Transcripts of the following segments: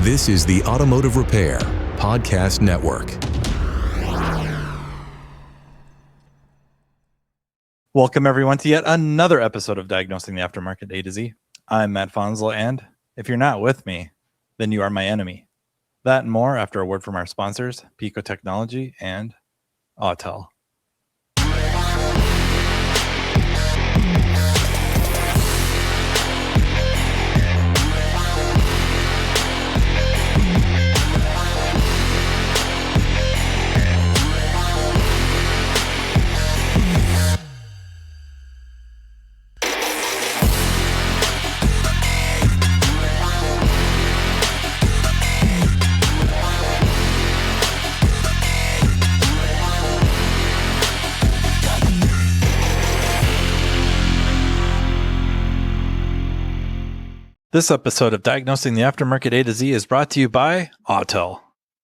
This is the Automotive Repair Podcast Network. Welcome, everyone, to yet another episode of Diagnosing the Aftermarket A to Z. I'm Matt Fonzel, and if you're not with me, then you are my enemy. That and more after a word from our sponsors, Pico Technology and Autel. This episode of Diagnosing the Aftermarket A to Z is brought to you by Autel.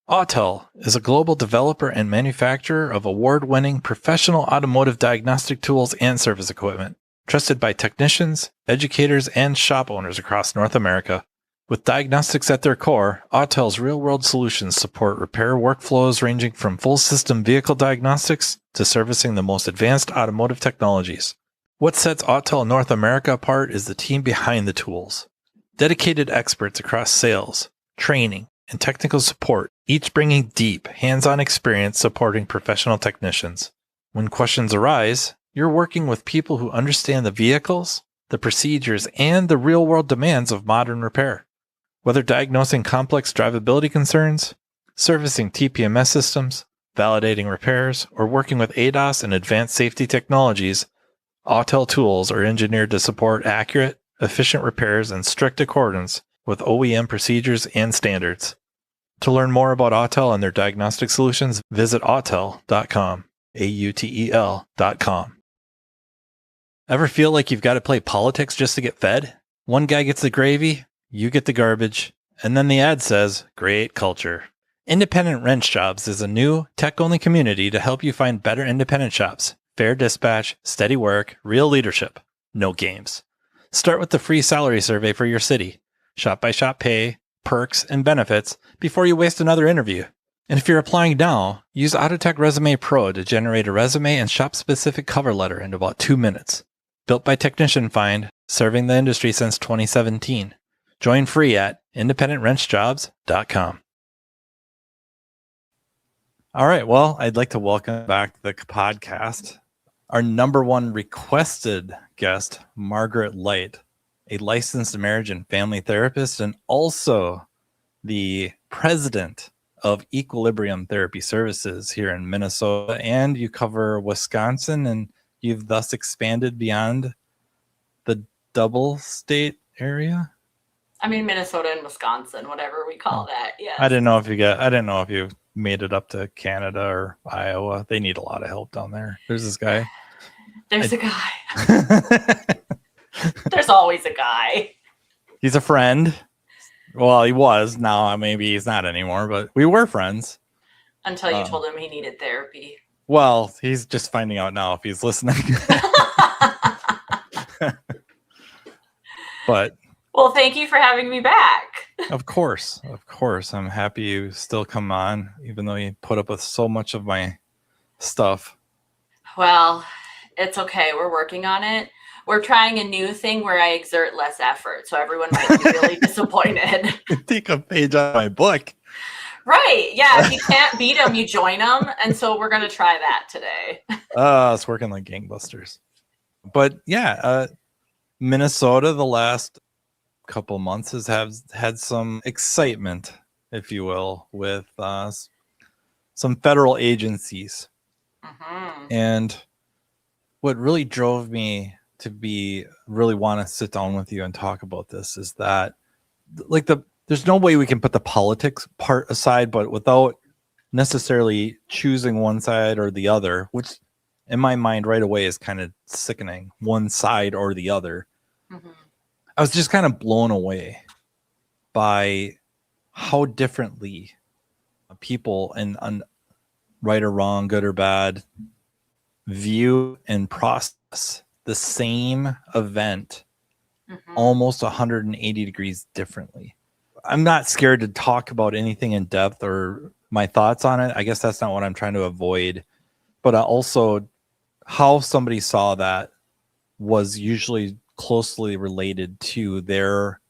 Autel is a global developer and manufacturer of award-winning professional automotive diagnostic tools and service equipment, trusted by technicians, educators, and shop owners across North America. With diagnostics at their core, Autel's real-world solutions support repair workflows ranging from full-system vehicle diagnostics to servicing the most advanced automotive technologies. What sets Autel North America apart is the team behind the tools. Dedicated experts across sales, training, and technical support, each bringing deep, hands-on experience supporting professional technicians. When questions arise, you're working with people who understand the vehicles, the procedures, and the real-world demands of modern repair. Whether diagnosing complex drivability concerns, servicing TPMS systems, validating repairs, or working with ADAS and advanced safety technologies, Autel tools are engineered to support accurate, efficient repairs in strict accordance with OEM procedures and standards. To learn more about Autel and their diagnostic solutions, visit autel.com, AUTEL.com. Ever feel like you've got to play politics just to get fed? One guy gets the gravy, you get the garbage, and then the ad says, "Great culture." Independent Wrench Jobs is a new, tech-only community to help you find better independent shops. Fair dispatch, steady work, real leadership, no games. Start with the free salary survey for your city, shop-by-shop pay, perks, and benefits before you waste another interview. And if you're applying now, use Autotech Resume Pro to generate a resume and shop-specific cover letter in about 2 minutes. Built by Technician Find, serving the industry since 2017. Join free at independentwrenchjobs.com. All right, well, I'd like to welcome back to the podcast our number one requested guest, Margaret Light, a licensed marriage and family therapist and also the president of Equilibrium Therapy Services here in Minnesota. And you cover Wisconsin, and you've thus expanded beyond the double state area. I mean, Minnesota and Wisconsin, whatever we call that. Yeah. I didn't know if you made it up to Canada or Iowa. They need a lot of help down there. There's this guy. There's a guy. There's always a guy. He's a friend. Well, he was. Now maybe he's not anymore, but we were friends. Until you told him he needed therapy. Well, he's just finding out now if he's listening. But well, thank you for having me back. Of course. I'm happy you still come on, even though you put up with so much of my stuff. Well, it's okay. We're working on it. We're trying a new thing where I exert less effort, so everyone might be really disappointed. Take a page out of my book. Right. Yeah. If you can't beat them, you join them. And so we're going to try that today. It's working like gangbusters. But yeah, Minnesota, the last couple months has had some excitement, if you will, with some federal agencies. Mm-hmm. And what really drove me to really want to sit down with you and talk about this is that there's no way we can put the politics part aside, but without necessarily choosing one side or the other, which in my mind right away is kind of sickening, one side or the other. Mm-hmm. I was just kind of blown away by how differently people and right or wrong, good or bad, view and process the same event almost 180 degrees differently. I'm not scared to talk about anything in depth or my thoughts on it. I guess that's not what I'm trying to avoid. But also, how somebody saw that was usually closely related to their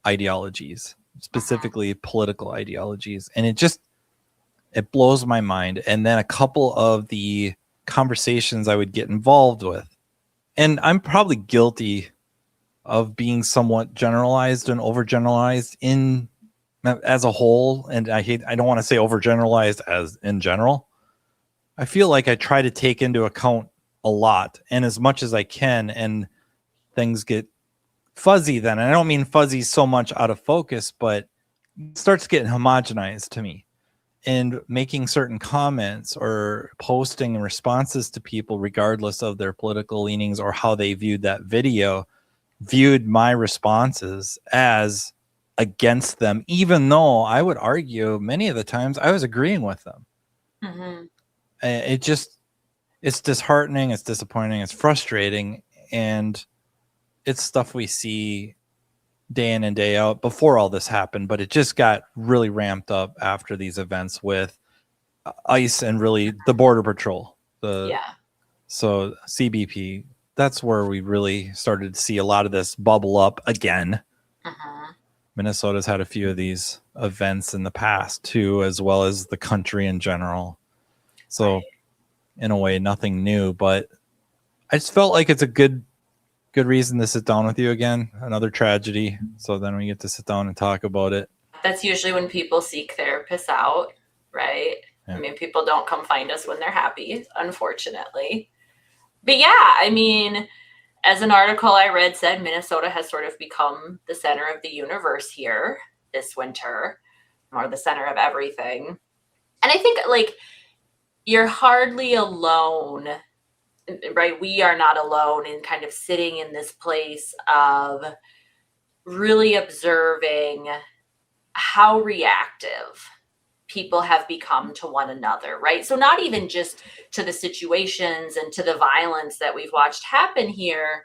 ideologies, specifically political ideologies. And it blows my mind. And then a couple of the conversations I would get involved with, and I'm probably guilty of being somewhat generalized and overgeneralized in as a whole. And I don't want to say overgeneralized as in general. I feel like I try to take into account a lot and as much as I can, and things get fuzzy then. And I don't mean fuzzy so much out of focus, but it starts getting homogenized to me. And making certain comments or posting responses to people, regardless of their political leanings or how they viewed that video, viewed my responses as against them, even though I would argue many of the times I was agreeing with them. Mm-hmm. It's disheartening, it's disappointing, it's frustrating, and it's stuff we see day in and day out before all this happened, but it just got really ramped up after these events with ICE and really the Border Patrol. So CBP, that's where we really started to see a lot of this bubble up again. Mm-hmm. Minnesota's had a few of these events in the past too, as well as the country in general. So Right. in a way, nothing new, but I just felt like it's a good reason to sit down with you again. Another tragedy. So then we get to sit down and talk about it. That's usually when people seek therapists out, right? Yeah. I mean, people don't come find us when they're happy, unfortunately. But yeah, I mean, as an article I read said, Minnesota has sort of become the center of the universe here this winter, or the center of everything. And I think, like, you're hardly alone, right? We are not alone in kind of sitting in this place of really observing how reactive people have become to one another, right? So not even just to the situations and to the violence that we've watched happen here,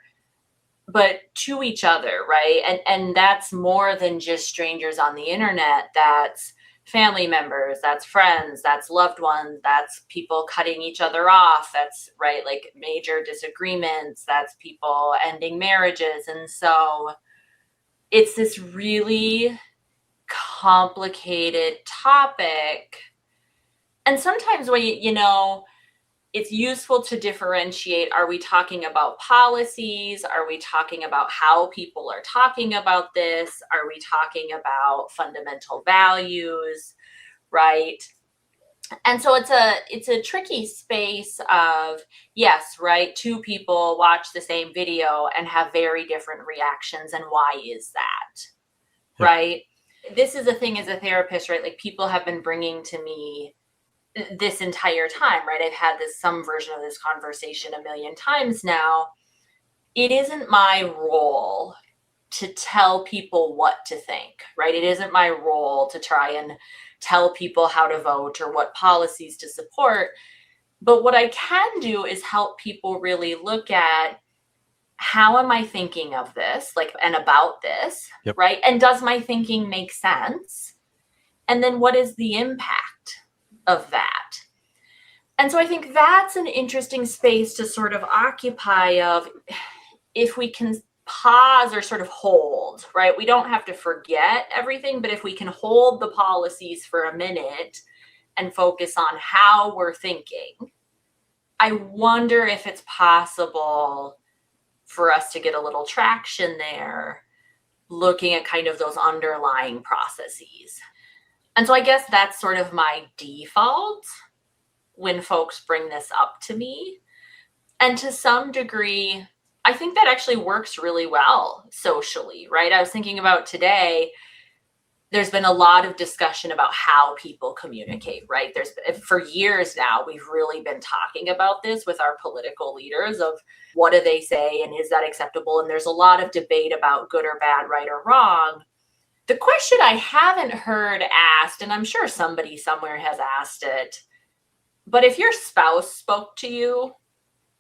but to each other, right? And that's more than just strangers on the internet. That's family members, that's friends, that's loved ones, that's people cutting each other off, that's right, like major disagreements, that's people ending marriages. And so it's this really complicated topic. And sometimes when it's useful to differentiate, are we talking about policies? Are we talking about how people are talking about this? Are we talking about fundamental values, right? And so it's a tricky space of, yes, right, two people watch the same video and have very different reactions, and why is that? Yep. Right? This is a thing as a therapist, right? Like, people have been bringing to me this entire time, right? I've had some version of this conversation a million times now. It isn't my role to tell people what to think, right? It isn't my role to try and tell people how to vote or what policies to support. But what I can do is help people really look at, how am I thinking of this, like, and about this, yep. Right? And does my thinking make sense? And then what is the impact of that? And so I think that's an interesting space to sort of occupy, of if we can pause or sort of hold, right? We don't have to forget everything, but if we can hold the policies for a minute and focus on how we're thinking, I wonder if it's possible for us to get a little traction there, looking at kind of those underlying processes. And so I guess that's sort of my default when folks bring this up to me. And to some degree, I think that actually works really well socially, right? I was thinking about today, there's been a lot of discussion about how people communicate, right? For years now, we've really been talking about this with our political leaders, of what do they say and is that acceptable? And there's a lot of debate about good or bad, right or wrong. The question I haven't heard asked, and I'm sure somebody somewhere has asked it, but if your spouse spoke to you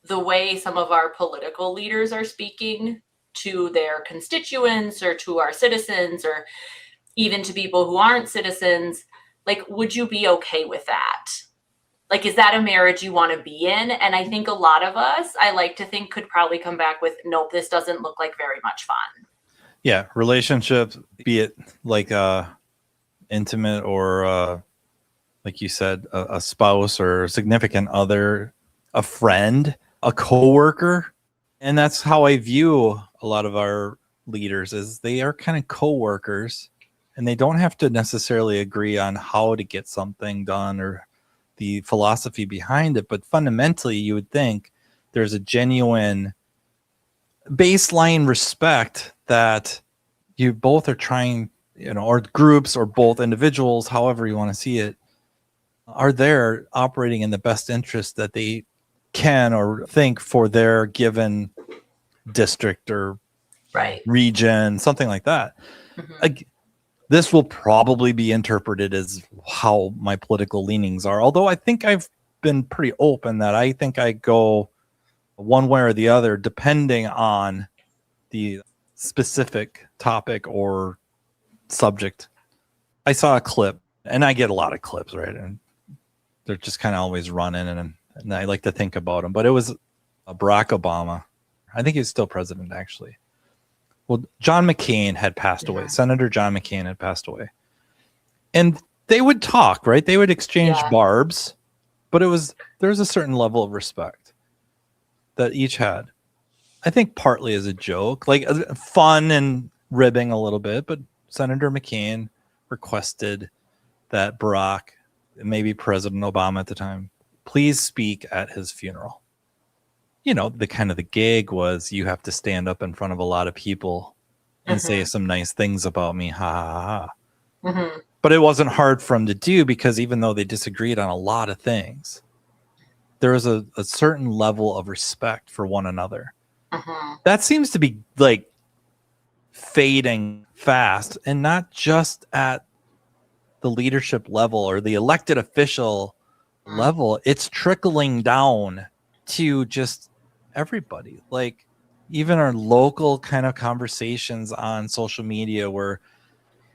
the way some of our political leaders are speaking to their constituents or to our citizens, or even to people who aren't citizens, like, would you be okay with that? Like, is that a marriage you want to be in? And I think a lot of us, I like to think, could probably come back with, nope, this doesn't look like very much fun. Yeah, relationships, be it like intimate or like you said, a spouse or a significant other, a friend, a coworker. And that's how I view a lot of our leaders, is they are kind of coworkers, and they don't have to necessarily agree on how to get something done or the philosophy behind it. But fundamentally, you would think there's a genuine baseline respect that you both are trying, or groups or both individuals, however you want to see it, are there operating in the best interest that they can or think for their given district or region, something like that. This will probably be interpreted as how my political leanings are, although I think I've been pretty open that I think I go one way or the other depending on the specific topic or subject. I saw a clip, and I get a lot of clips, right? And they're just kind of always running, and I like to think about them. But it was Barack Obama. I think he's still president, actually. Well, John McCain had passed away. Senator John McCain had passed away. And they would talk, right? They would exchange barbs, but there was a certain level of respect that each had. I think partly as a joke, like fun and ribbing a little bit, but Senator McCain requested that Barack, maybe President Obama at the time, please speak at his funeral. The kind of the gig was you have to stand up in front of a lot of people and say some nice things about me. Ha ha ha. But it wasn't hard for him to do, because even though they disagreed on a lot of things, there was a certain level of respect for one another. That seems to be like fading fast, and not just at the leadership level or the elected official level. It's trickling down to just everybody, like even our local kind of conversations on social media, where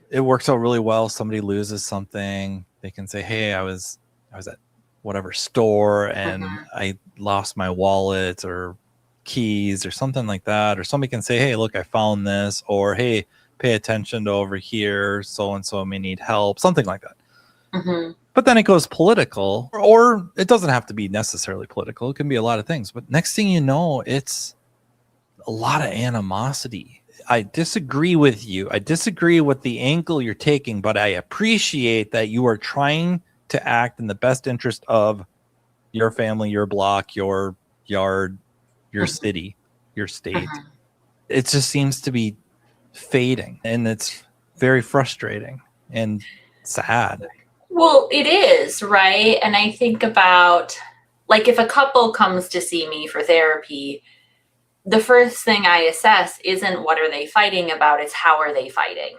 it works out really well. Somebody loses something, they can say, hey, I was at whatever store and I lost my wallet or keys or something like that. Or somebody can say, hey, look, I found this, or hey, pay attention to over here, so and so may need help, something like that. But then it goes political, or it doesn't have to be necessarily political. It can be a lot of things. But next thing you know, it's a lot of animosity. I disagree with you. I disagree with the angle you're taking, but I appreciate that you are trying to act in the best interest of your family, your block, your yard, your city, your state. It just seems to be fading, and it's very frustrating and sad. Well, it is, right? And I think about, like, if a couple comes to see me for therapy, the first thing I assess isn't what are they fighting about, it's how are they fighting,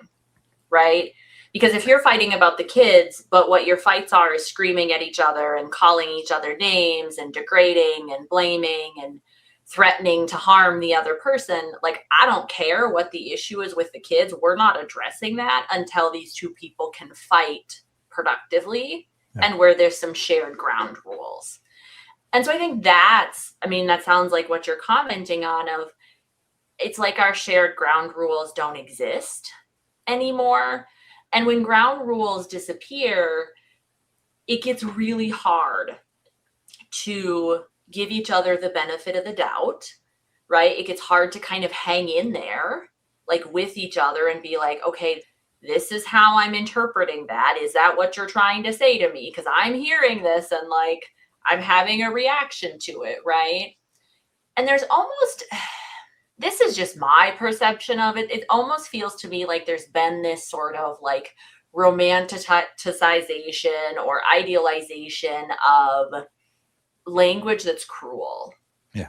right? Because if you're fighting about the kids, but what your fights are is screaming at each other and calling each other names and degrading and blaming and threatening to harm the other person, like, I don't care what the issue is with the kids. We're not addressing that until these two people can fight productively and where there's some shared ground rules. And so I think that sounds like what you're commenting on, of it's like our shared ground rules don't exist anymore. And when ground rules disappear, it gets really hard to give each other the benefit of the doubt, right? It gets hard to kind of hang in there, like with each other, and be like, okay, this is how I'm interpreting that. Is that what you're trying to say to me? Because I'm hearing this and like I'm having a reaction to it, right? And there's almost, this is just my perception of it, it almost feels to me like there's been this sort of like romanticization or idealization of language that's cruel,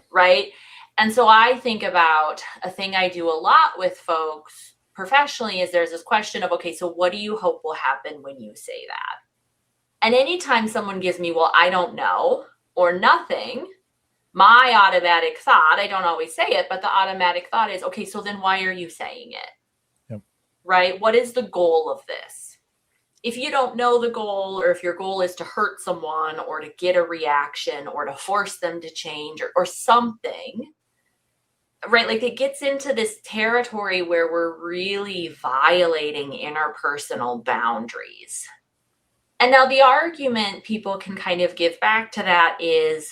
right? And so I think about a thing I do a lot with folks professionally is there's this question of, okay, so what do you hope will happen when you say that? And anytime someone gives me, well, I don't know, or nothing, my automatic thought, I don't always say it, but the automatic thought is, okay, so then why are you saying it? right? What is the goal of this? If you don't know the goal, or if your goal is to hurt someone or to get a reaction or to force them to change or something, right? Like it gets into this territory where we're really violating interpersonal boundaries. And now the argument people can kind of give back to that is,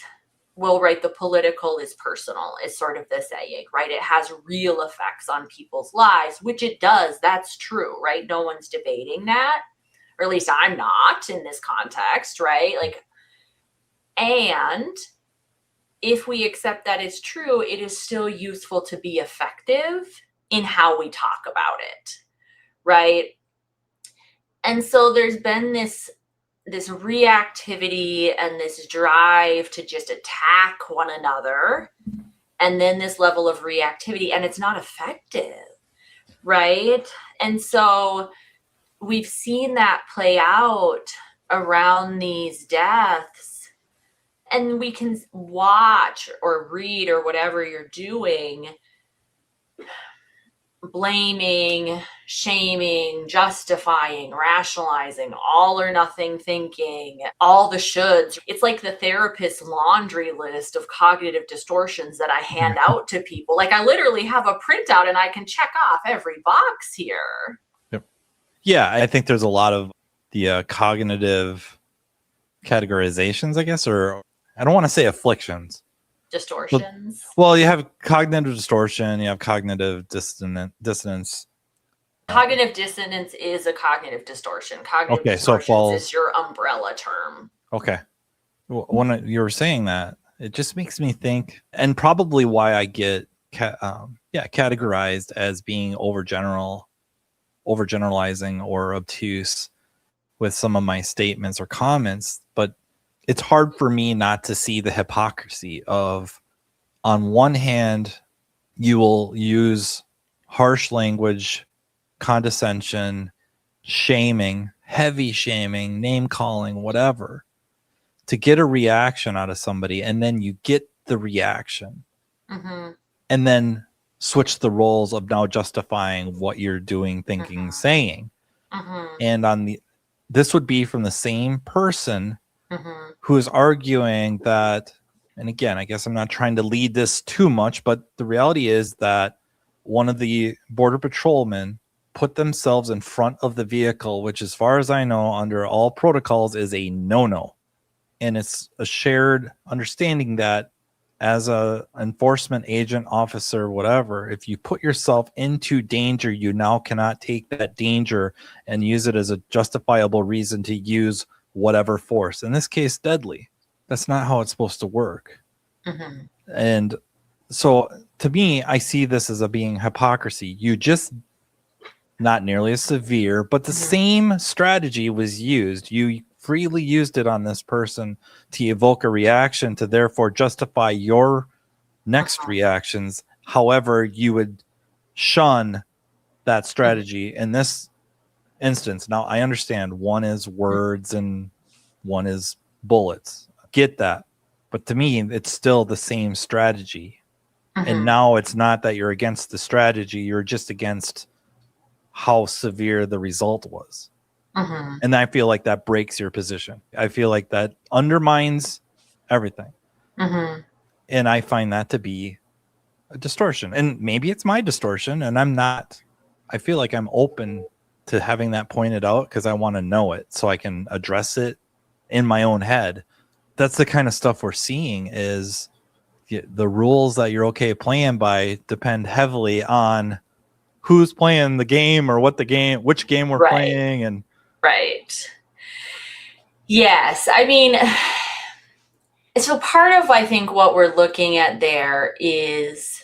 well, right, the political is personal, is sort of the saying, right? It has real effects on people's lives, which it does. That's true, right? No one's debating that, or at least I'm not in this context, right? Like, and if we accept that is true, it is still useful to be effective in how we talk about it, right? And so there's been this reactivity and this drive to just attack one another, and then this level of reactivity, and it's not effective, right? And so we've seen that play out around these deaths, and we can watch or read or whatever you're doing, blaming, shaming, justifying, rationalizing, all or nothing thinking, all the shoulds. It's like the therapist's laundry list of cognitive distortions that I hand out to people. Like I literally have a printout and I can check off every box here. Yep. Yeah, I think there's a lot of the cognitive categorizations, I guess, or I don't want to say afflictions. Distortions. Well, you have cognitive distortion, you have cognitive dissonance. Cognitive dissonance is a cognitive distortion. Cognitive distortions is your umbrella term. Okay. When you were saying that, it just makes me think, and probably why I get categorized as being overgeneralizing or obtuse with some of my statements or comments, but it's hard for me not to see the hypocrisy of, on one hand, you will use harsh language, condescension, shaming, heavy shaming, name calling, whatever, to get a reaction out of somebody, and then you get the reaction, and then switch the roles of now justifying what you're doing, thinking, saying. And this would be from the same person who is arguing that, and again, I guess I'm not trying to lead this too much, but the reality is that one of the border patrolmen put themselves in front of the vehicle, which as far as I know, under all protocols, is a no-no. And it's a shared understanding that as a enforcement agent, officer, whatever, if you put yourself into danger, you now cannot take that danger and use it as a justifiable reason to use whatever force, in this case deadly. That's not how it's supposed to work. And so to me, I see this as being hypocrisy. You just, not nearly as severe, but the same strategy was used. You freely used it on this person to evoke a reaction, to therefore justify your next reactions. However, you would shun that strategy in this instance. Now, I understand one is words and one is bullets. Get that. But to me, it's still the same strategy. And now it's not that you're against the strategy, you're just against how severe the result was. And I feel like that breaks your position. I feel like that undermines everything. And I find that to be a distortion. And maybe it's my distortion, and I feel like I'm open to having that pointed out because I want to know it so I can address it in my own head. That's the kind of stuff we're seeing, is the rules that you're okay playing by depend heavily on who's playing the game or which game we're playing. And yes, I mean, so part of, I think, what we're looking at there is,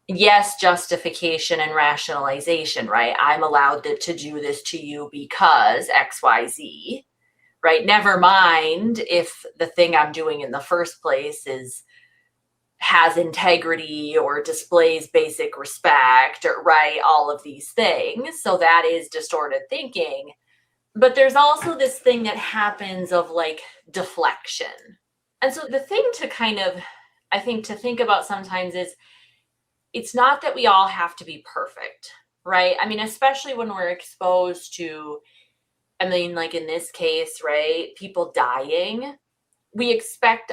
yes, justification and rationalization, right? I'm allowed to do this to you because XYZ, right? Never mind if the thing I'm doing in the first place has integrity or displays basic respect, or right, all of these things. So that is distorted thinking. But there's also this thing that happens of like deflection. And so the thing to kind of, I think, to think about sometimes is, it's not that we all have to be perfect. right? I mean, especially when we're exposed to, I mean, like in this case, right, people dying, we expect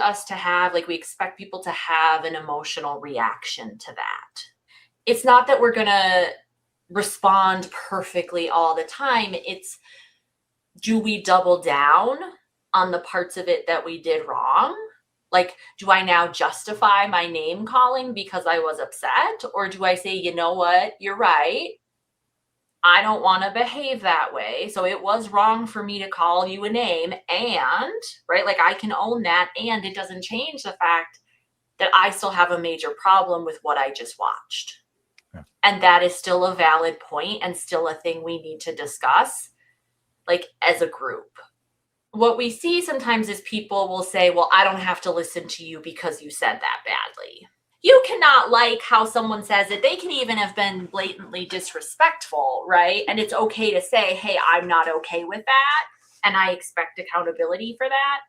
we expect people to have an emotional reaction to that. It's not that we're going to respond perfectly all the time. It's, do we double down on the parts of it that we did wrong? Like, do I now justify my name calling because I was upset? Or do I say, you know what, you're right. I don't want to behave that way. So it was wrong for me to call you a name. And, right, like I can own that. And it doesn't change the fact that I still have a major problem with what I just watched. Yeah. And that is still a valid point and still a thing we need to discuss, like as a group. What we see sometimes is people will say, well, I don't have to listen to you because you said that badly. You cannot like how someone says it. They can even have been blatantly disrespectful, right? And it's okay to say, hey, I'm not okay with that. And I expect accountability for that.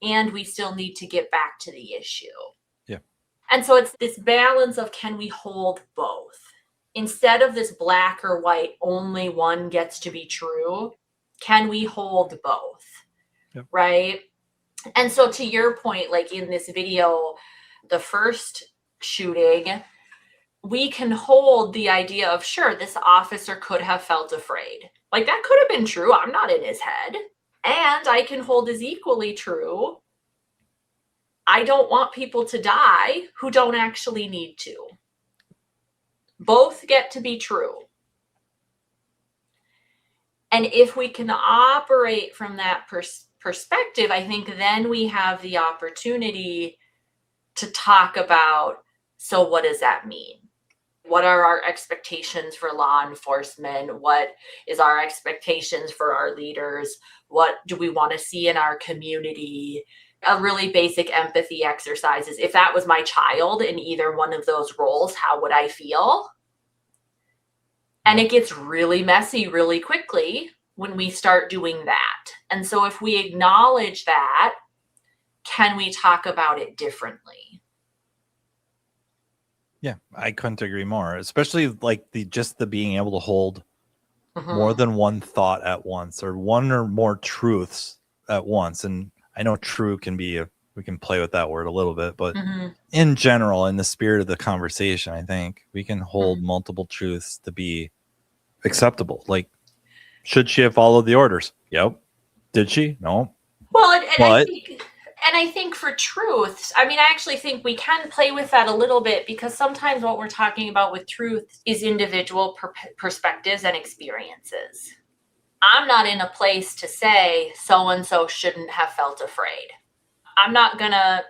And we still need to get back to the issue. Yeah. And so it's this balance of, can we hold both? Instead of this black or white, only one gets to be true, can we hold both? Yep. Right? And so to your point, like in this video, the first shooting, we can hold the idea of, sure, this officer could have felt afraid. Like that could have been true. I'm not in his head. And I can hold as equally true, I don't want people to die who don't actually need to. Both get to be true. And if we can operate from that perspective, I think then we have the opportunity to talk about, so what does that mean? What are our expectations for law enforcement? What is our expectations for our leaders? What do we want to see in our community? A really basic empathy exercise is, if that was my child in either one of those roles, how would I feel? And it gets really messy really quickly when we start doing that. And so if we acknowledge that, can we talk about it differently? Yeah, I couldn't agree more, especially like the being able to hold more than one thought at once, or one or more truths at once. And I know true can be we can play with that word a little bit, but in general, in the spirit of the conversation, I think we can hold multiple truths to be acceptable. Like, should she have followed the orders? Yep. Did she? No. Well, and I think for truth, I mean, I actually think we can play with that a little bit, because sometimes what we're talking about with truth is individual perspectives and experiences. I'm not in a place to say so-and-so shouldn't have felt afraid.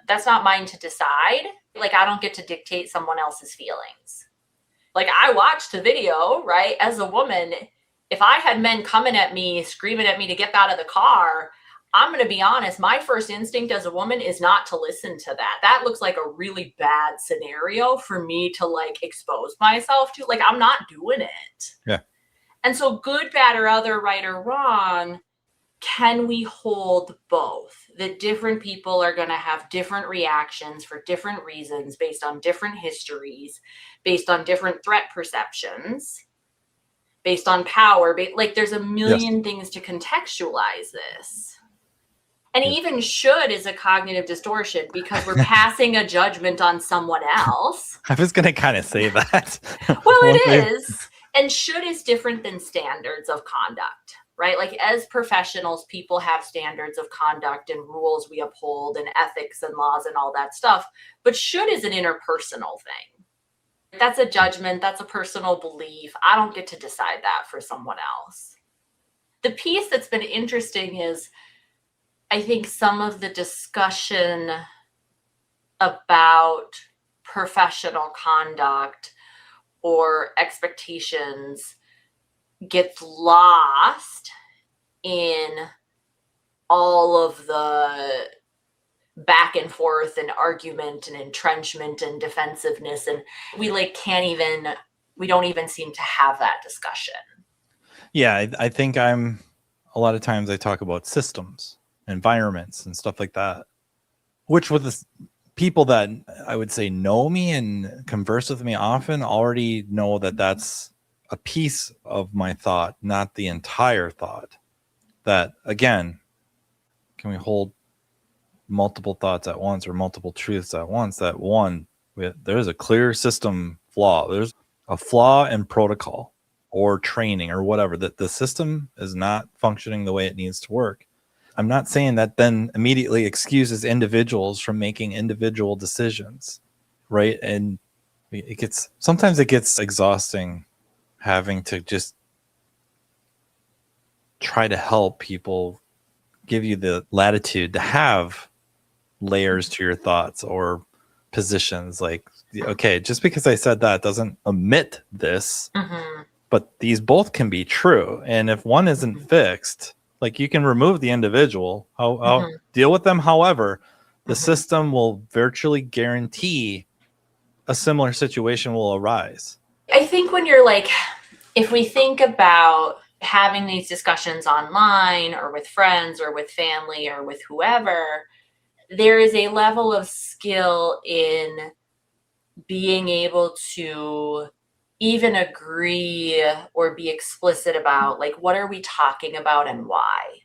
That's not mine to decide. Like, I don't get to dictate someone else's feelings. Like, I watched the video, right? As a woman, if I had men coming at me, screaming at me to get out of the car, I'm going to be honest, my first instinct as a woman is not to listen to that. That looks like a really bad scenario for me to like expose myself to. Like, I'm not doing it. Yeah. And so good, bad, or other, right or wrong, can we hold both? That different people are going to have different reactions for different reasons, based on different histories, based on different threat perceptions, based on power. Like, there's a million things to contextualize this. And even should is a cognitive distortion, because we're passing a judgment on someone else. I was going to kind of say that. Well, it is. And should is different than standards of conduct, right? Like, as professionals, people have standards of conduct and rules we uphold and ethics and laws and all that stuff. But should is an interpersonal thing. That's a judgment. That's a personal belief. I don't get to decide that for someone else. The piece that's been interesting is, I think some of the discussion about professional conduct or expectations gets lost in all of the back and forth and argument and entrenchment and defensiveness. And we don't even seem to have that discussion. Yeah, I think a lot of times I talk about systems, environments, and stuff like that, which with the people that I would say know me and converse with me often already know that that's a piece of my thought, not the entire thought. That, again, can we hold multiple thoughts at once or multiple truths at once? That one, there's a clear system flaw. There's a flaw in protocol or training or whatever, that the system is not functioning the way it needs to work. I'm not saying that then immediately excuses individuals from making individual decisions, right? And sometimes it gets exhausting having to just try to help people, give you the latitude to have layers to your thoughts or positions. Like, okay, just because I said that doesn't omit this, but these both can be true. And if one isn't fixed, like, you can remove the individual, deal with them. However, the system will virtually guarantee a similar situation will arise. I think when you're like, if we think about having these discussions online or with friends or with family or with whoever, there is a level of skill in being able to even agree or be explicit about, like, what are we talking about and why?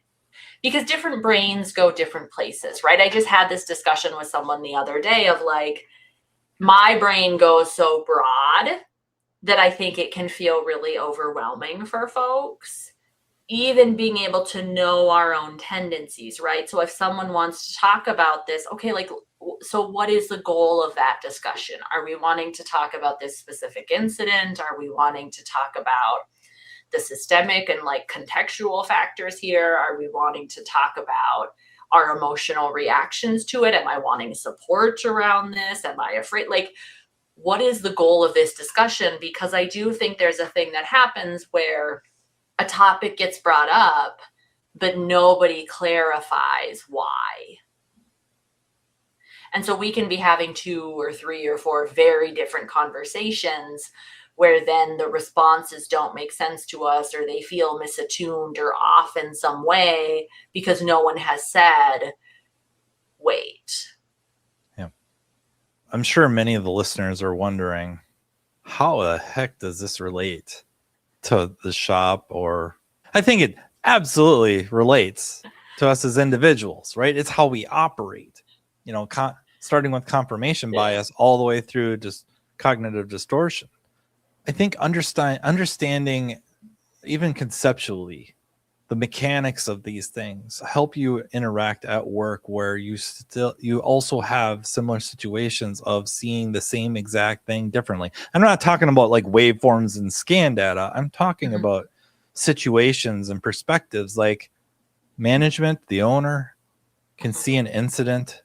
Because different brains go different places, right? I just had this discussion with someone the other day of, like, my brain goes so broad that I think it can feel really overwhelming for folks. Even being able to know our own tendencies, right? So if someone wants to talk about this, okay, like, so what is the goal of that discussion? Are we wanting to talk about this specific incident? Are we wanting to talk about the systemic and, like, contextual factors here? Are we wanting to talk about our emotional reactions to it? Am I wanting support around this? Am I afraid? Like, what is the goal of this discussion? Because I do think there's a thing that happens where a topic gets brought up, but nobody clarifies why. And so we can be having 2 or 3 or 4 very different conversations where then the responses don't make sense to us, or they feel misattuned or off in some way because no one has said, wait. Yeah. I'm sure many of the listeners are wondering, how the heck does this relate to the shop? Or I think it absolutely relates to us as individuals, right? It's how we operate, starting with confirmation bias all the way through just cognitive distortion. I think understanding even conceptually the mechanics of these things help you interact at work, where you also have similar situations of seeing the same exact thing differently. I'm not talking about like waveforms and scan data. I'm talking about situations and perspectives. Like, management, the owner, can see an incident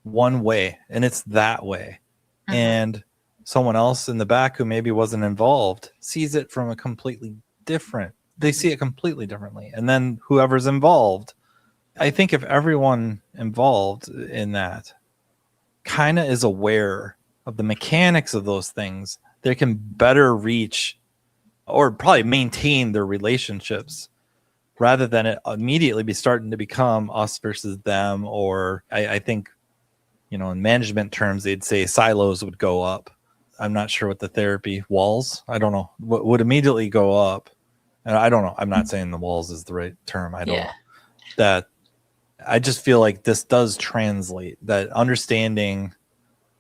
one way, and it's that way. And someone else in the back who maybe wasn't involved sees it from a completely different, they see it completely differently. And then whoever's involved, I think if everyone involved in that kind of is aware of the mechanics of those things, they can better reach or probably maintain their relationships, rather than it immediately be starting to become us versus them. Or I think, in management terms, they'd say silos would go up. I'm not sure what the therapy walls, I don't know, what would immediately go up. And I don't know. I'm not saying the walls is the right term. I don't know. That I just feel like this does translate, that understanding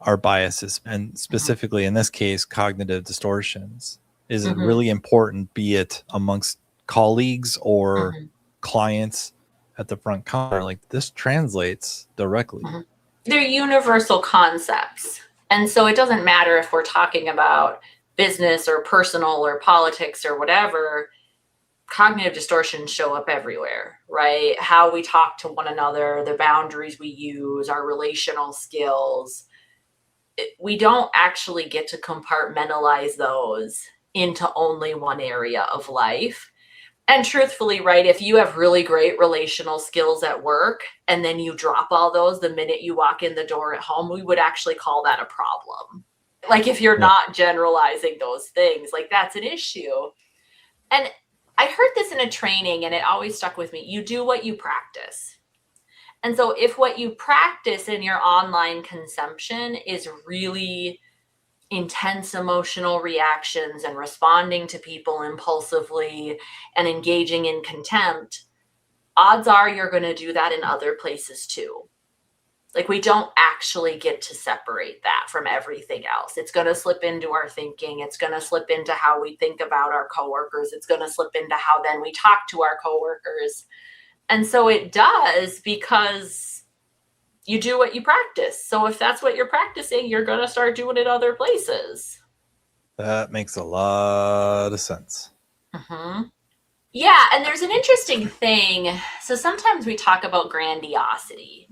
our biases, and specifically in this case, cognitive distortions, is really important, be it amongst colleagues or clients at the front counter. Like, this translates directly. They're universal concepts. And so it doesn't matter if we're talking about business or personal or politics or whatever, cognitive distortions show up everywhere, right? How we talk to one another, the boundaries we use, our relational skills. We don't actually get to compartmentalize those into only one area of life. And truthfully, right, if you have really great relational skills at work and then you drop all those the minute you walk in the door at home, we would actually call that a problem. Like, if you're not generalizing those things, like, that's an issue. And I heard this in a training and it always stuck with me. You do what you practice. And so if what you practice in your online consumption is really intense emotional reactions and responding to people impulsively and engaging in contempt, odds are you're going to do that in other places too. Like, we don't actually get to separate that from everything else. It's going to slip into our thinking. It's going to slip into how we think about our coworkers. It's going to slip into how then we talk to our coworkers. And so it does, because you do what you practice. So if that's what you're practicing, you're going to start doing it other places. That makes a lot of sense. Mm-hmm. Yeah, and there's an interesting thing. So sometimes we talk about grandiosity,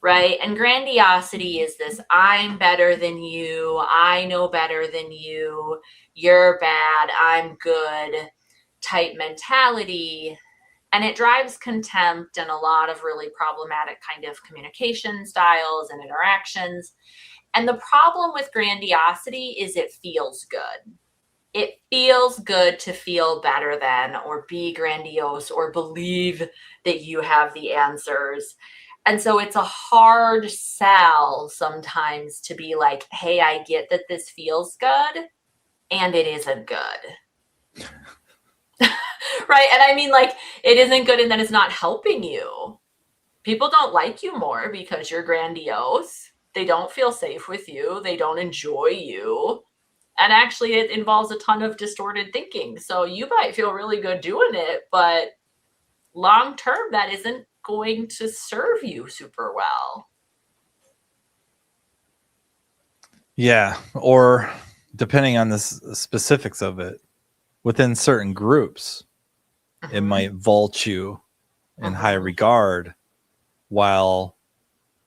right? And grandiosity is this, I'm better than you, I know better than you, you're bad, I'm good type mentality. And it drives contempt and a lot of really problematic kind of communication styles and interactions. And the problem with grandiosity is it feels good. It feels good to feel better than, or be grandiose, or believe that you have the answers. And so it's a hard sell sometimes to be like, hey, I get that this feels good, and it isn't good. Right? And I mean, like, it isn't good and then it's not helping you. People don't like you more because you're grandiose. They don't feel safe with you. They don't enjoy you. And actually, it involves a ton of distorted thinking. So you might feel really good doing it, but long term, that isn't going to serve you super well. Yeah. Or depending on the specifics of it, within certain groups, it might vault you in high regard while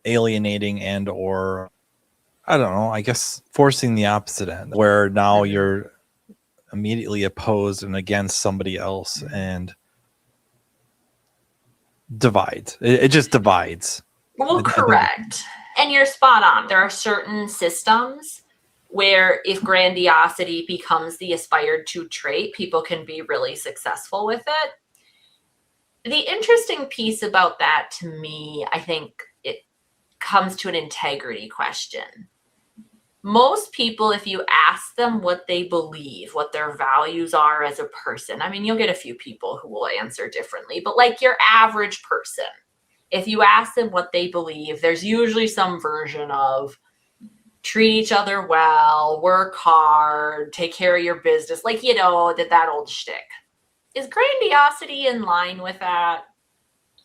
alienating and or, I don't know, I guess forcing the opposite end, where now you're immediately opposed and against somebody else, and divides. It just divides. Well, correct. And you're spot on. There are certain systems where if grandiosity becomes the aspired to trait, people can be really successful with it. The interesting piece about that to me, I think it comes to an integrity question. Most people, if you ask them what they believe, what their values are as a person, I mean, you'll get a few people who will answer differently, but like your average person, if you ask them what they believe, there's usually some version of treat each other well, work hard, take care of your business, like, you know, that old shtick. Is grandiosity in line with that?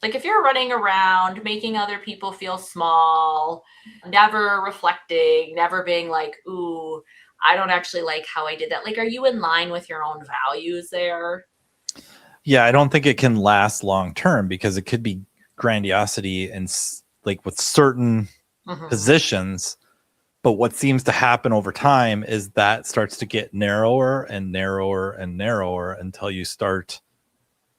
Like, if you're running around making other people feel small, never reflecting, never being like, ooh, I don't actually like how I did that. Like, are you in line with your own values there? Yeah, I don't think it can last long term, because it could be grandiosity and like with certain positions. But what seems to happen over time is that starts to get narrower and narrower and narrower until you start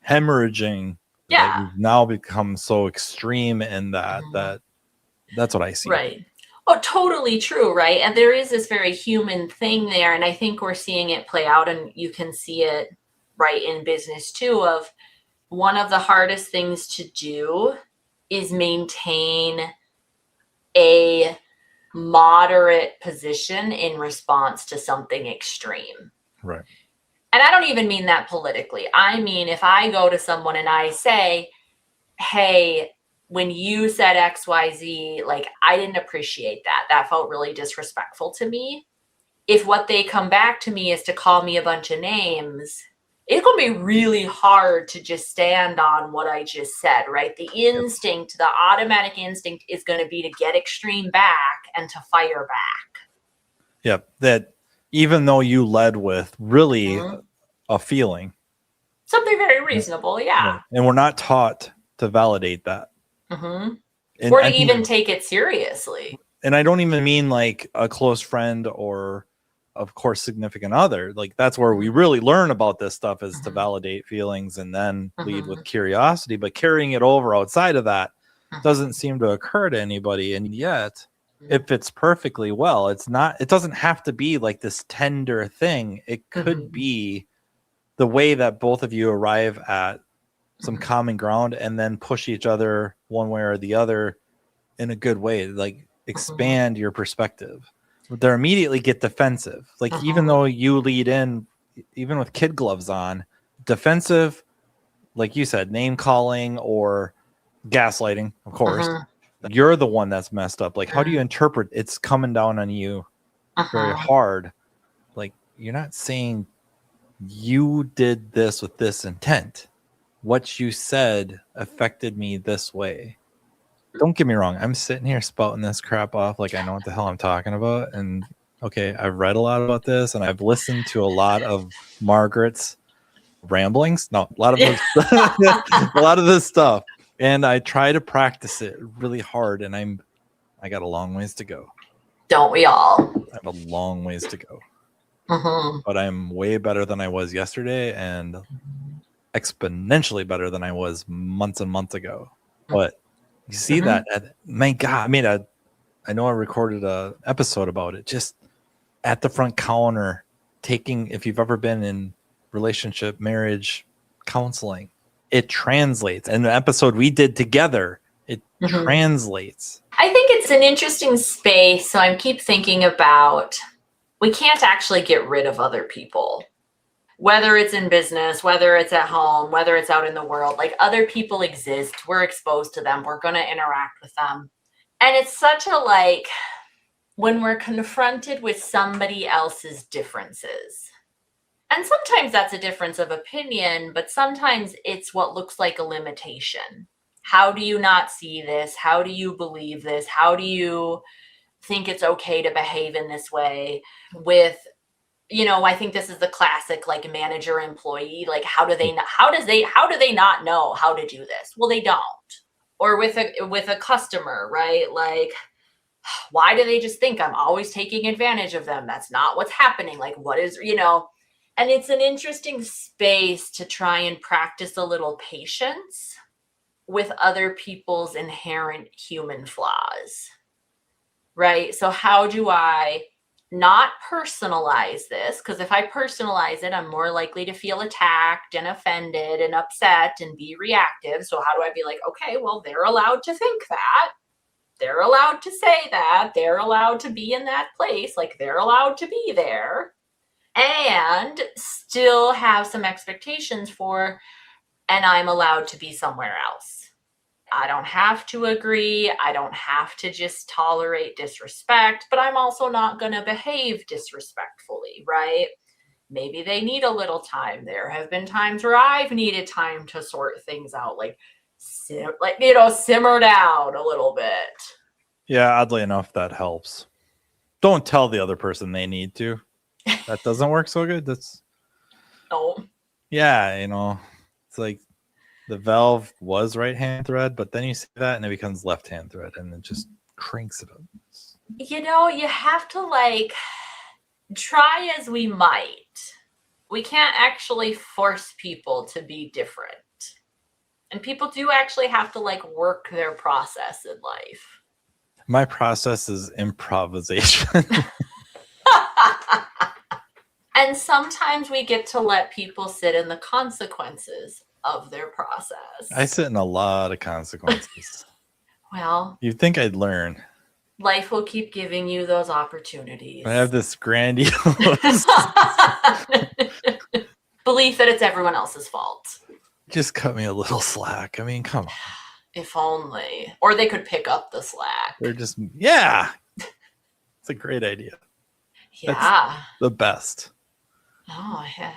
hemorrhaging. Yeah. You've now become so extreme in that's what I see. Right. Oh, totally true. Right. And there is this very human thing there. And I think we're seeing it play out, and you can see it right in business too, of one of the hardest things to do is maintain a moderate position in response to something extreme. Right. And I don't even mean that politically. I mean, if I go to someone and I say, hey, when you said XYZ, like, I didn't appreciate that. That felt really disrespectful to me. If what they come back to me is to call me a bunch of names, it's going to be really hard to just stand on what I just said, right? The instinct, the automatic instinct is going to be to get extreme back and to fire back. Yep. That even though you led with really a feeling. Something very reasonable, yeah. Right. And we're not taught to validate that. Or to even take it seriously. And I don't even mean like a close friend or, of course, significant other. Like, that's where we really learn about this stuff, is to validate feelings and then lead with curiosity. But carrying it over outside of that doesn't seem to occur to anybody. And yet it fits perfectly well. It doesn't have to be like this tender thing. It could be the way that both of you arrive at some common ground and then push each other one way or the other in a good way, like expand your perspective. They're immediately get defensive. Like, even Uh-huh. though you lead in, even with kid gloves on, defensive, like you said, name calling or gaslighting, of course. Uh-huh. You're the one that's messed up. Like, how do you Uh-huh. interpret it's coming down on you very Uh-huh. hard? Like, you're not saying you did this with this intent. What you said affected me this way. Don't get me wrong. I'm sitting here spouting this crap off like I know what the hell I'm talking about. And okay, I've read a lot about this and I've listened to a lot of Margaret's ramblings. No, a lot of this, a lot of this stuff. And I try to practice it really hard. And I got a long ways to go. Don't we all? I have a long ways to go. Uh-huh. But I'm way better than I was yesterday and exponentially better than I was months and months ago. But you see that, my God, I know I recorded a episode about it, just at the front counter, taking, if you've ever been in relationship, marriage counseling, it translates. And the episode we did together, it translates. I think it's an interesting space. So I keep thinking about, we can't actually get rid of other people, whether it's in business, whether it's at home, whether it's out in the world. Like, other people exist. We're exposed to them. We're going to interact with them. And it's such a, like, when we're confronted with somebody else's differences, and sometimes that's a difference of opinion, but sometimes it's what looks like a limitation. How do you not see this? How do you believe this? How do you think it's okay to behave in this way? With, I think this is the classic, like, manager employee. Like, how do they not know how to do this? Well, they don't. Or with a customer, right? Like, why do they just think I'm always taking advantage of them? That's not what's happening. Like, what is, and it's an interesting space to try and practice a little patience with other people's inherent human flaws, right? So how do I not personalize this? Because if I personalize it, I'm more likely to feel attacked and offended and upset and be reactive. So how do I be like, okay, well, they're allowed to think that. They're allowed to say that. They're allowed to be in that place. Like, they're allowed to be there. And still have some expectations for, and I'm allowed to be somewhere else. I don't have to agree. I don't have to just tolerate disrespect, but I'm also not going to behave disrespectfully, right? Maybe they need a little time. There have been times where I've needed time to sort things out, like simmer down a little bit. Yeah, oddly enough, that helps. Don't tell the other person they need to. That doesn't work so good. That's no. Yeah, it's like the valve was right hand thread, but then you say that and it becomes left hand thread, and it just cranks it up. You have to, like, try as we might. We can't actually force people to be different. And people do actually have to, like, work their process in life. My process is improvisation. And sometimes we get to let people sit in the consequences of their process. I sit in a lot of consequences. Well, you'd think I'd learn. Life will keep giving you those opportunities. I have this grandiose belief that it's everyone else's fault. Just cut me a little slack. I mean, come on. If only. Or they could pick up the slack. They're just, yeah. It's a great idea. Yeah. That's the best. Oh, yeah.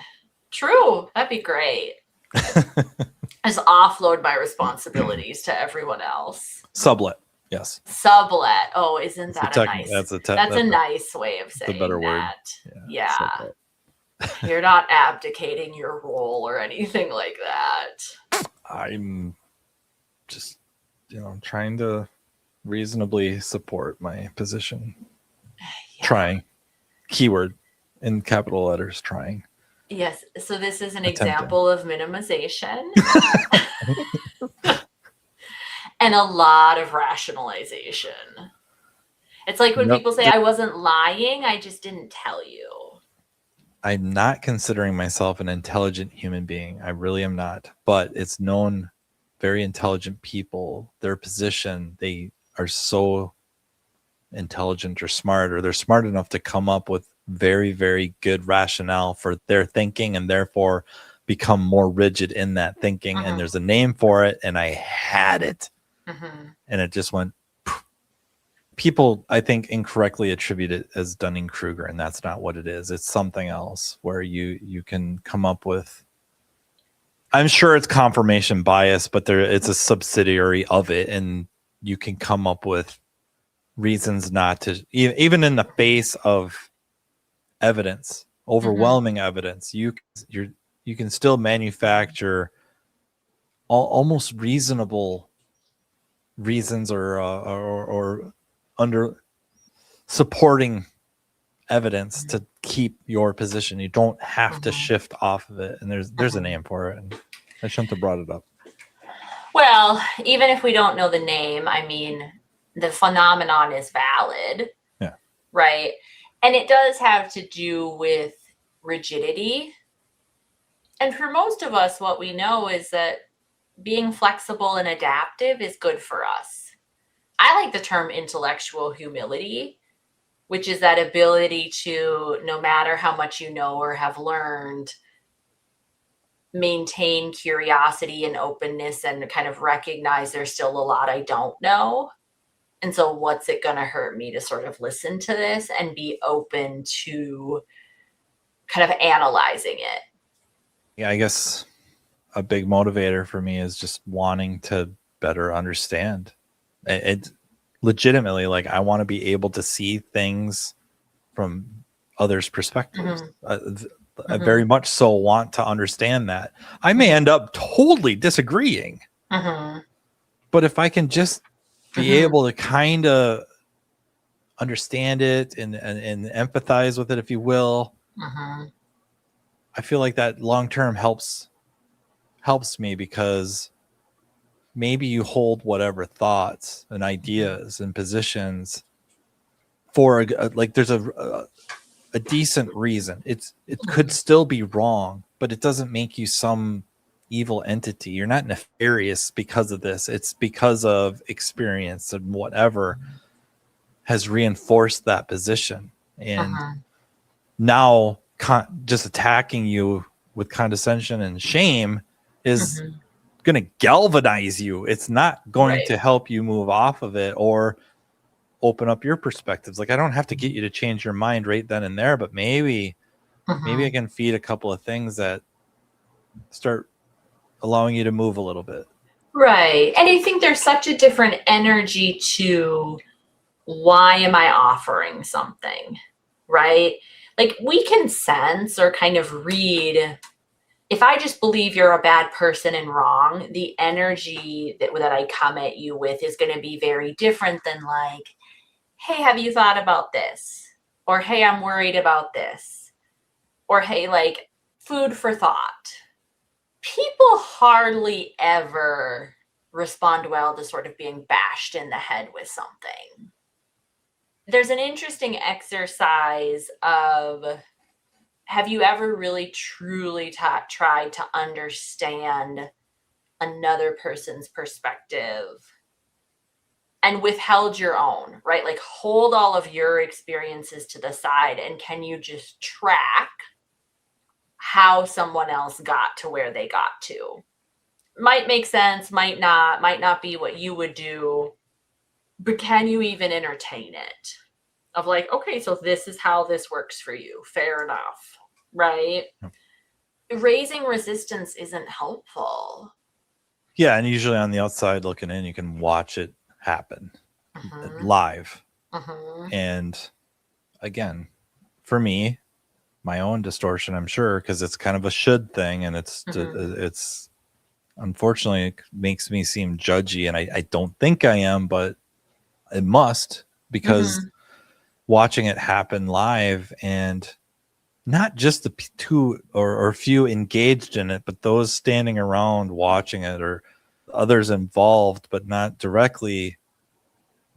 True. That'd be great. Just offload my responsibilities to everyone else. Sublet. Yes. Sublet. Oh, isn't that a nice? That's a nice way of saying the better that. Word. Yeah. You're not abdicating your role or anything like that. I'm just, trying to reasonably support my position. Yeah. Trying. Keyword in capital letters, trying. Yes. So this is an example of minimization. And a lot of rationalization. It's like when people say, I wasn't lying, I just didn't tell you. I'm not considering myself an intelligent human being. I really am not. But it's known very intelligent people, their position, they are so intelligent or smart, or they're smart enough to come up with very, very good rationale for their thinking and therefore become more rigid in that thinking. And there's a name for it, and I had it. And it just went. People, I think, incorrectly attribute it as Dunning-Kruger, and that's not what it is. It's something else where you can come up with. I'm sure it's confirmation bias, but it's a subsidiary of it, and you can come up with reasons not to, even in the face of evidence, overwhelming evidence. You can still manufacture almost reasonable reasons or under supporting evidence to keep your position. You don't have to shift off of it. And there's a name for it. And I shouldn't have brought it up. Well, even if we don't know the name, I mean, the phenomenon is valid. Yeah. Right. And it does have to do with rigidity. And for most of us, what we know is that being flexible and adaptive is good for us. I like the term intellectual humility, which is that ability to, no matter how much you know or have learned, maintain curiosity and openness and kind of recognize there's still a lot I don't know. And so what's it going to hurt me to sort of listen to this and be open to kind of analyzing it? Yeah, I guess a big motivator for me is just wanting to better understand. It legitimately, like, I want to be able to see things from others' perspectives. I very much so want to understand that. I may end up totally disagreeing, but if I can just be able to kind of understand it and empathize with it, if you will, I feel like that long term helps me, because maybe you hold whatever thoughts and ideas and positions for there's a decent reason. It could still be wrong, but it doesn't make you some evil entity. You're not nefarious because of this. It's because of experience and whatever has reinforced that position. And now just attacking you with condescension and shame is going to galvanize you. It's not going to help you move off of it or open up your perspectives. Like, I don't have to get you to change your mind right then and there, but maybe I can feed a couple of things that start allowing you to move a little bit. Right. And I think there's such a different energy to why am I offering something, right? Like, we can sense or kind of read, if I just believe you're a bad person and wrong, the energy that I come at you with is going to be very different than like, hey, have you thought about this? Or, hey, I'm worried about this. Or, hey, like, food for thought. People hardly ever respond well to sort of being bashed in the head with something. There's an interesting exercise of, have you ever really truly tried to understand another person's perspective and withheld your own, right? Like, hold all of your experiences to the side, and can you just track how someone else got to where they got to? Might make sense, might not be what you would do, but can you even entertain it? Of like, okay, so this is how this works for you. Fair enough, right? Raising resistance isn't helpful. Yeah, and usually on the outside looking in, you can watch it happen live. And again, for me, my own distortion, I'm sure, because it's kind of a should thing, and it's unfortunately, it makes me seem judgy, and I don't think I am, but it must, because watching it happen live, and not just the two or few engaged in it, but those standing around watching it, or others involved but not directly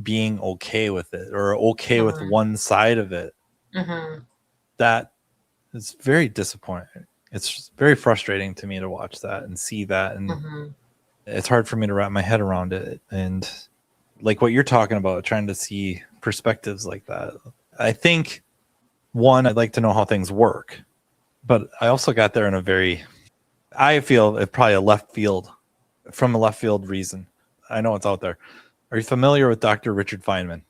being okay with it, or okay with one side of it. That is very disappointing. It's very frustrating to me to watch that and see that, and it's hard for me to wrap my head around it. And like what you're talking about, trying to see perspectives like that. I think, one, I'd like to know how things work, but I also got there in a very, I feel it probably from a left field reason. I know it's out there. Are you familiar with Dr. Richard Feynman?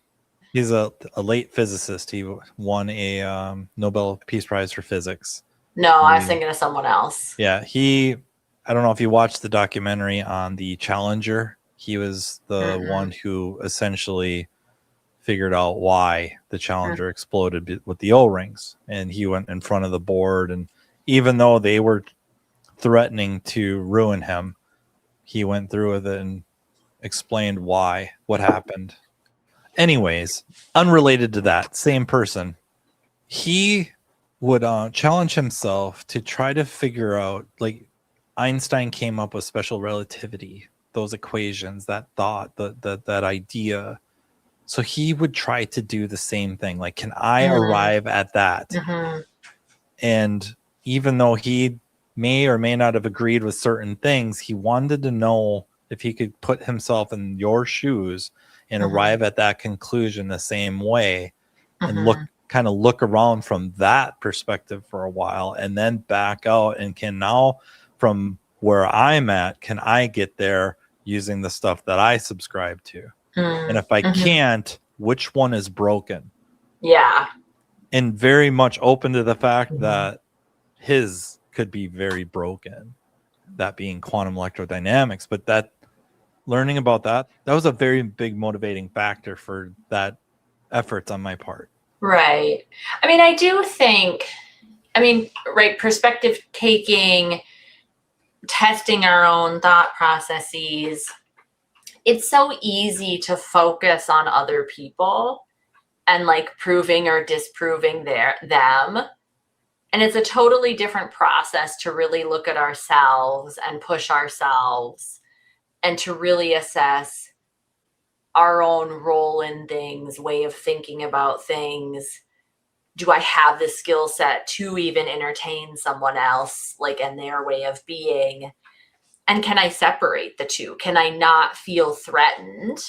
He's a late physicist. He won a Nobel Peace Prize for physics. No, I was thinking of someone else. Yeah, I don't know if you watched the documentary on the Challenger. He was the one who essentially figured out why the Challenger exploded with the O-rings. And he went in front of the board. And even though they were threatening to ruin him, he went through with it and explained what happened. Anyways, unrelated to that, same person. He would challenge himself to try to figure out, like, Einstein came up with special relativity, those equations, that thought, that idea. So he would try to do the same thing. Like, can I arrive at that? And even though he may or may not have agreed with certain things, he wanted to know if he could put himself in your shoes and arrive at that conclusion the same way, and look around from that perspective for a while, and then back out and can now, from where I'm at, can I get there using the stuff that I subscribe to? And if I can't, which one is broken? Yeah. And very much open to the fact that his could be very broken, that being quantum electrodynamics. But that, learning about that was a very big motivating factor for that efforts on my part. Right. I mean, I do think, right, perspective taking, testing our own thought processes. It's so easy to focus on other people and like proving or disproving them. And it's a totally different process to really look at ourselves and push ourselves and to really assess our own role in things, way of thinking about things. Do I have the skill set to even entertain someone else, like, in their way of being? And can I separate the two? Can I not feel threatened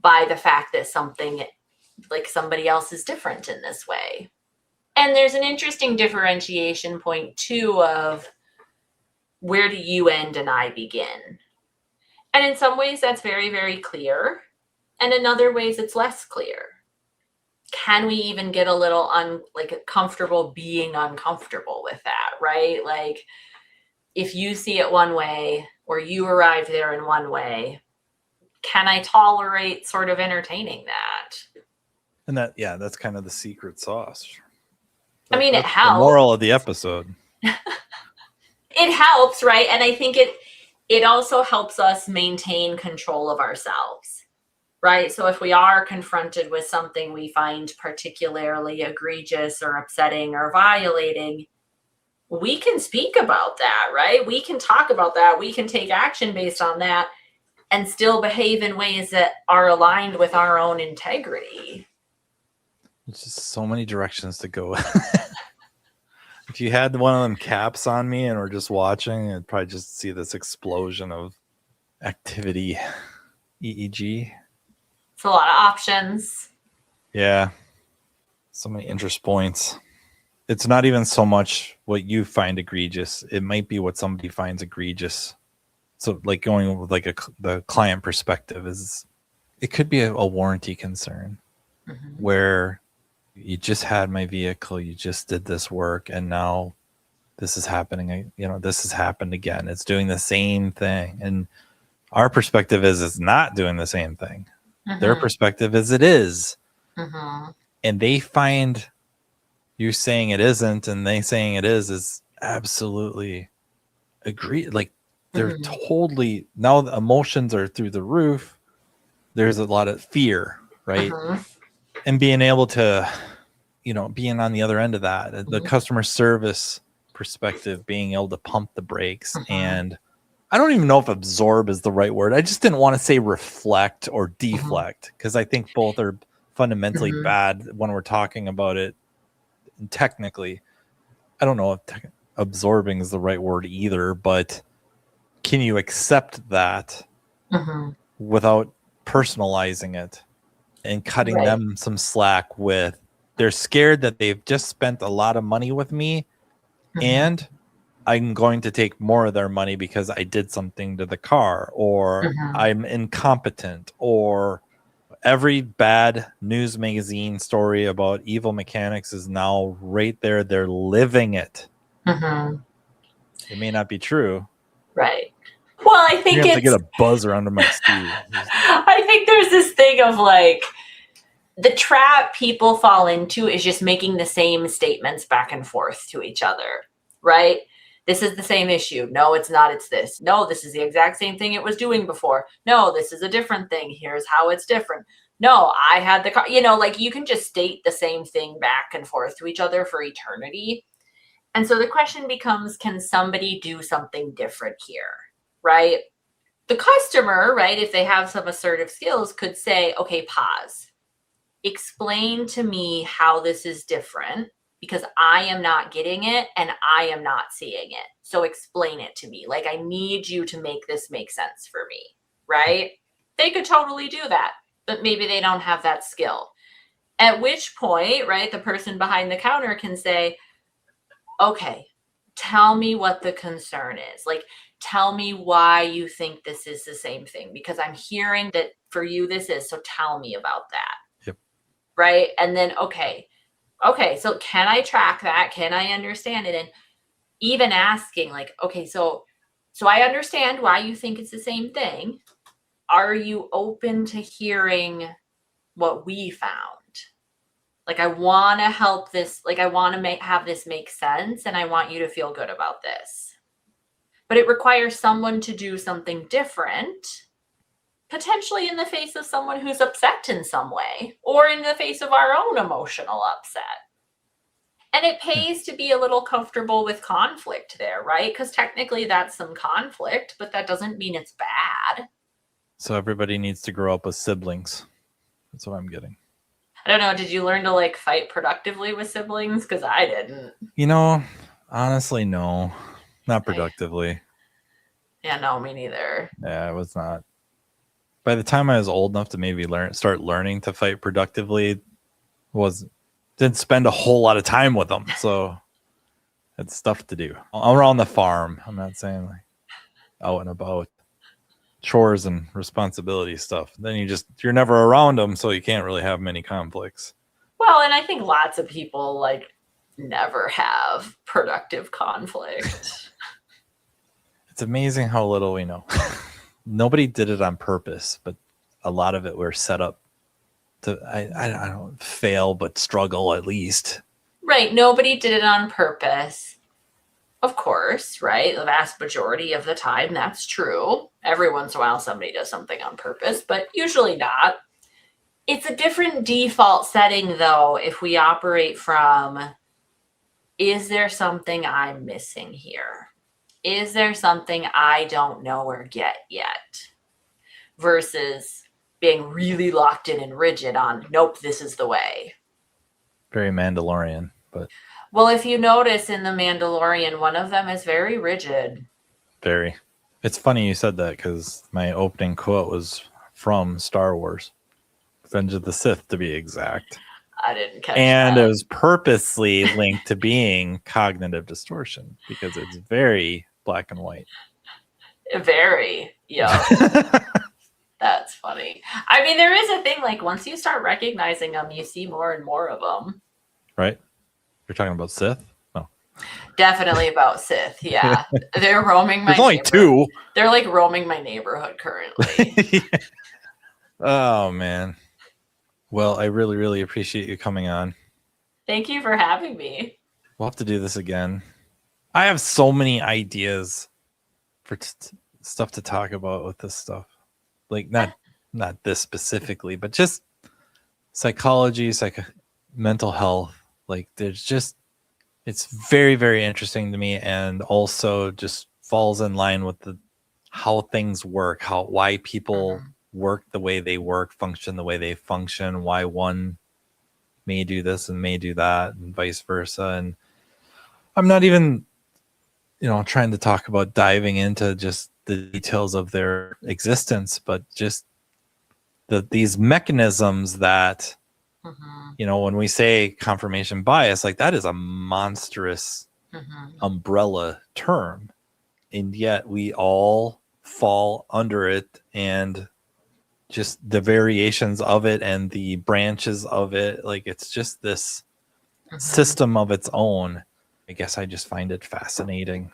by the fact that somebody else is different in this way? And there's an interesting differentiation point too of, where do you end and I begin? And in some ways that's very, very clear. And in other ways it's less clear. Can we even get a little comfortable being uncomfortable with that, right? Like, if you see it one way or you arrive there in one way, can I tolerate sort of entertaining that? And that's kind of the secret sauce. It helps. The moral of the episode. It helps, right? And I think it also helps us maintain control of ourselves, right? So if we are confronted with something we find particularly egregious or upsetting or violating, we can speak about that, right? We can talk about that. We can take action based on that and still behave in ways that are aligned with our own integrity. It's just so many directions to go. If you had one of them caps on me and were just watching, I'd probably just see this explosion of activity. EEG. It's a lot of options. Yeah. So many interest points. It's not even so much what you find egregious. It might be what somebody finds egregious. So like going with the client perspective is, it could be a warranty concern where you just had my vehicle, you just did this work, and now this is happening. This has happened again. It's doing the same thing. And our perspective is it's not doing the same thing. Their perspective is it is. And they find you saying it isn't and they saying it is absolutely agree. Like, they're totally, now the emotions are through the roof. There's a lot of fear, right? And being able to, being on the other end of that, the customer service perspective, being able to pump the brakes. And I don't even know if absorb is the right word. I just didn't want to say reflect or deflect, because I think both are fundamentally bad when we're talking about it technically. I don't know if absorbing is the right word either, but can you accept that without personalizing it? and cutting Right. them some slack with, they're scared that they've just spent a lot of money with me and I'm going to take more of their money because I did something to the car, or I'm incompetent, or every bad news magazine story about evil mechanics is now right there. They're living it. It may not be true. Right. Well, I think you have to get a buzzer under my seat. I think there's this thing of like, the trap people fall into is just making the same statements back and forth to each other, right? This is the same issue. No, it's not. It's this. No, this is the exact same thing it was doing before. No, this is a different thing. Here's how it's different. No, I had the car. You know, like you can just state the same thing back and forth to each other for eternity. And so the question becomes, can somebody do something different here, right? The customer, right, if they have some assertive skills, could say, okay, pause. Explain to me how this is different because I am not getting it and I am not seeing it. So explain it to me. Like, I need you to make this make sense for me, right? They could totally do that, but maybe they don't have that skill. At which point, right, the person behind the counter can say, okay, tell me what the concern is. Like, tell me why you think this is the same thing, because I'm hearing that for you this is, so tell me about that. Yep. Right? And then, okay, so can I track that? Can I understand it? And even asking like, okay, so I understand why you think it's the same thing. Are you open to hearing what we found? Like, I want to help this, like, I want to have this make sense, and I want you to feel good about this. But it requires someone to do something different, potentially in the face of someone who's upset in some way, or in the face of our own emotional upset. And it pays to be a little comfortable with conflict there, right? Because technically that's some conflict, but that doesn't mean it's bad. So everybody needs to grow up with siblings. That's what I'm getting. I don't know. Did you learn to like fight productively with siblings? Because I didn't. You know, honestly, no, not productively. Yeah, no, me neither. Yeah, it was not. By the time I was old enough to maybe start learning to fight productively, didn't spend a whole lot of time with them. So it's stuff to do. I'm around the farm. I'm not saying like out and about. Chores and responsibility stuff. Then you're never around them, so you can't really have many conflicts. Well, and I think lots of people like never have productive conflict. It's amazing how little we know. Nobody did it on purpose, but a lot of it were set up to I don't fail, but struggle at least. Right. Nobody did it on purpose. Of course, right? The vast majority of the time, that's true. Every once in a while, somebody does something on purpose, but usually not. It's a different default setting, though, if we operate from, is there something I'm missing here? Is there something I don't know or get yet? Versus being really locked in and rigid on, nope, this is the way. Very Mandalorian, but... Well, if you notice in The Mandalorian, one of them is very rigid. Very. It's funny you said that because my opening quote was from Star Revenge of the Sith, to be exact. I didn't catch and that. It was purposely linked to being cognitive distortion because it's very black and white. Very, yeah. That's funny. I mean, there is a thing, like, once you start recognizing them, you see more and more of them. Right? You're talking about Sith? No. Definitely about Sith, yeah. They're roaming my There's only two. They're like roaming my neighborhood currently. Yeah. Oh, man. Well, I really, really appreciate you coming on. Thank you for having me. We'll have to do this again. I have so many ideas for stuff to talk about with this stuff. Like, not this specifically, but just psychology, mental health. Like, it's very, very interesting to me, and also just falls in line with how things work, why people work the way they work, function the way they function, why one may do this and may do that, and vice versa. And I'm not even, trying to talk about diving into just the details of their existence, but just these mechanisms that, when we say confirmation bias, like that is a monstrous umbrella term. And yet we all fall under it, and just the variations of it and the branches of it. Like it's just this system of its own. I guess I just find it fascinating.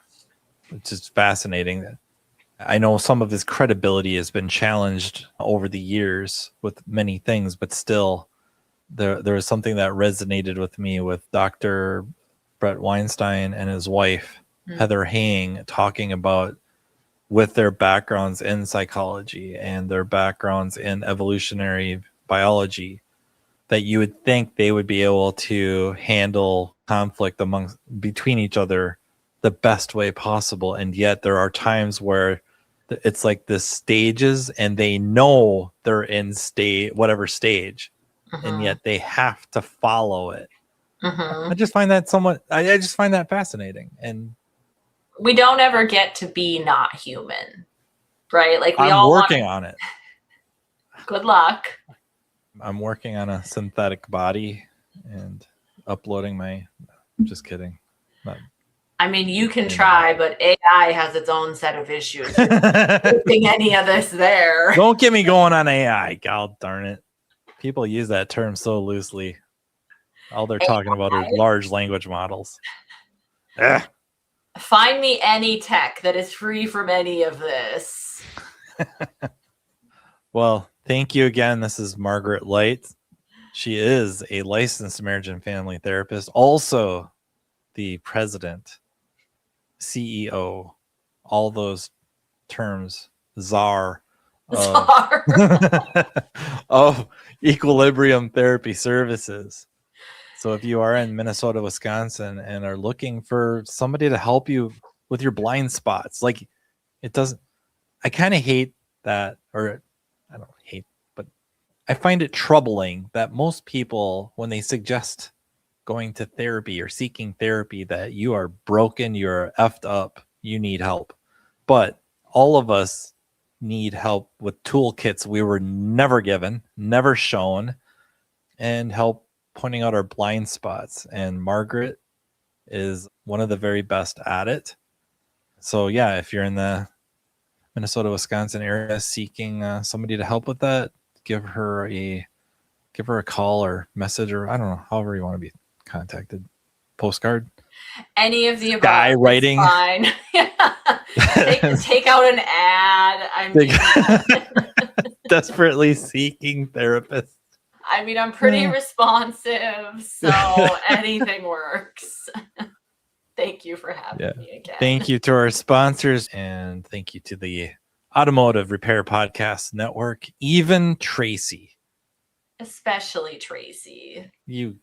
It's just fascinating that I know some of his credibility has been challenged over the years with many things, but still there was something that resonated with me with Dr. Brett Weinstein and his wife, Heather Hang, talking about, with their backgrounds in psychology and their backgrounds in evolutionary biology, that you would think they would be able to handle conflict between each other the best way possible. And yet there are times where it's like this stages, and they know they're in whatever stage, and yet they have to follow it. I just find that I just find that fascinating. And we don't ever get to be not human, right? Like I'm working on it. Good luck. I'm working on a synthetic body and uploading just kidding. I mean, you can try, but AI has its own set of issues. Putting any of this there. Don't get me going on AI. God darn it. People use that term so loosely. All they're talking about are large language models. Ugh. Find me any tech that is free from any of this. Well, thank you again. This is Margaret Light. She is a licensed marriage and family therapist, also the president, CEO, all those terms, czar of Equilibrium Therapy Services. So if you are in Minnesota, Wisconsin, and are looking for somebody to help you with your blind spots, like I kind of hate that, or I don't hate, but I find it troubling that most people, when they suggest going to therapy or seeking therapy, that you are broken, you're effed up, you need help. But all of us need help with toolkits we were never given, never shown, and help pointing out our blind spots. And Margaret is one of the very best at it. So yeah, if you're in the Minnesota, Wisconsin area seeking somebody to help with that, give her a call or message, or I don't know, however you want to be contacted. Postcard. Any of the above. Guy writing. Fine. Take out an ad. I mean, desperately seeking therapists. I mean, I'm pretty responsive, so anything works. Thank you for having me again. Thank you to our sponsors, and thank you to the Automotive Repair Podcast Network, even Tracy. Especially Tracy. You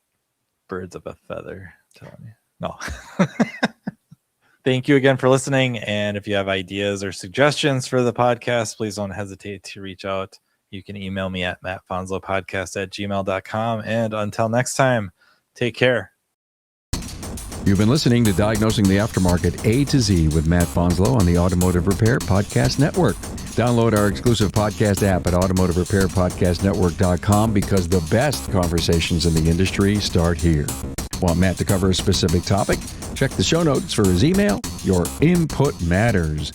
birds of a feather, I'm telling you. No. Thank you again for listening, and if you have ideas or suggestions for the podcast, please don't hesitate to reach out. You can email me at mattfonslopodcast@gmail.com. And until next time, take care. You've been listening to Diagnosing the Aftermarket A to Z with Matt Fonslow on the Automotive Repair Podcast Network. Download our exclusive podcast app at automotiverepairpodcastnetwork.com, because the best conversations in the industry start here. Want Matt to cover a specific topic? Check the show notes for his email. Your input matters.